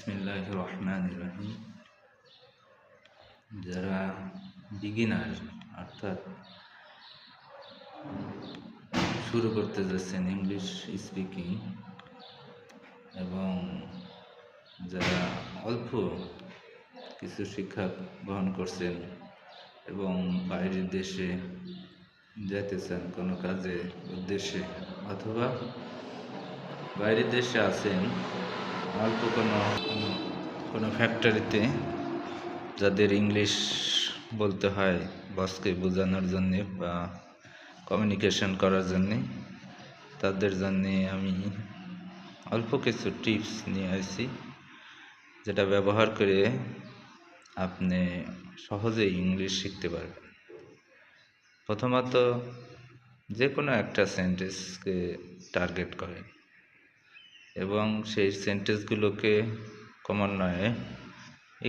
বিসমিল্লাহির রহমানির রহিম। যারা বিগিনার অর্থাৎ শুরু করতে যাচ্ছেন ইংলিশ স্পিকিং, এবং যারা অল্প কিছু শিক্ষা গ্রহণ করছেন এবং বাইরের দেশে যেতে চান কোনো কাজে উদ্দেশ্যে, অথবা বাইরের দেশে আছেন অল্প কোনো ফ্যাক্টরিতে, যাদের ইংলিশ বলতে হয় বসকে বোঝানোর জন্যে বা কমিউনিকেশন করার জন্যে, তাদের জন্যে আমি অল্প কিছু টিপস নিয়ে আসি, যেটা ব্যবহার করে আপনি সহজেই ইংলিশ শিখতে পারবেন। প্রথমত, যে কোনো একটা সেন্টেন্সকে টার্গেট করেন এবং সেই সেন্টেন্সগুলোকে ক্রমান্বয়ে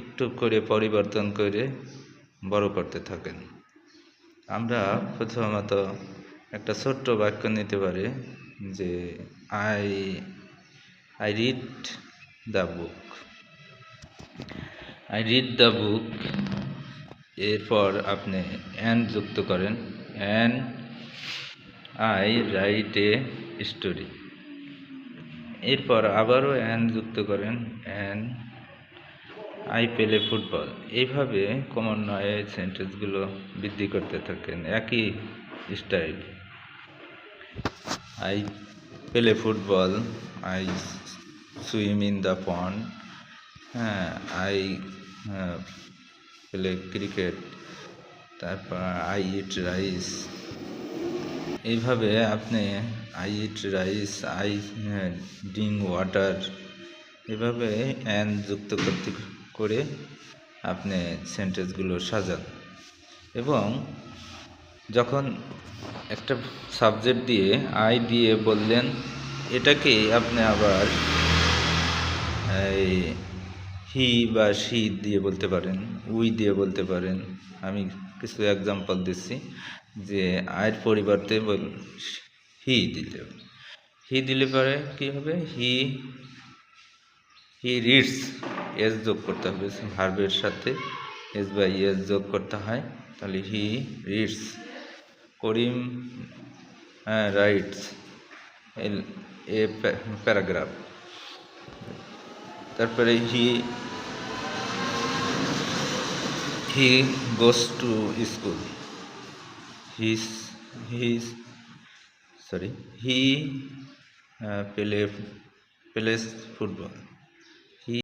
একটু করে পরিবর্তন করে বড় করতে থাকেন। আমরা প্রথমত একটা ছোট্ট বাক্য নিতে পারি যে I read the book. I read the book, এরপর আপনি অ্যান্ড যুক্ত করেন, and I write a story. এরপর আবারও অ্যান্ড যুক্ত করেন, অ্যান্ড আই প্লে ফুটবল। এইভাবে ক্রমান্বয়ে সেন্টেন্সগুলো বৃদ্ধি করতে থাকেন একই style. I play football, I swim in the pond, I play cricket, তারপর আই ইট রাইস। এইভাবে আপনি I eat rice, I drink water, এভাবে অ্যান্ড যুক্ত করে আপনি সেন্টেন্সগুলো সাজান। এবং যখন একটা সাবজেক্ট দিয়ে আই দিয়ে বললেন, এটাকে আপনি আবার হি বা শি দিয়ে বলতে পারেন, উই দিয়ে বলতে পারেন। আমি কিছু এক্সাম্পল দিচ্ছি, যে আয়ের পরিবর্তে হি দিলে পরে কী হবে, হি রিডস, এস যোগ করতে হবে, ভার্বের সাথে এস বা ইএস যোগ করতে হয়, তাহলে he reads. Karim writes a paragraph. তারপরে he goes to school, he plays football.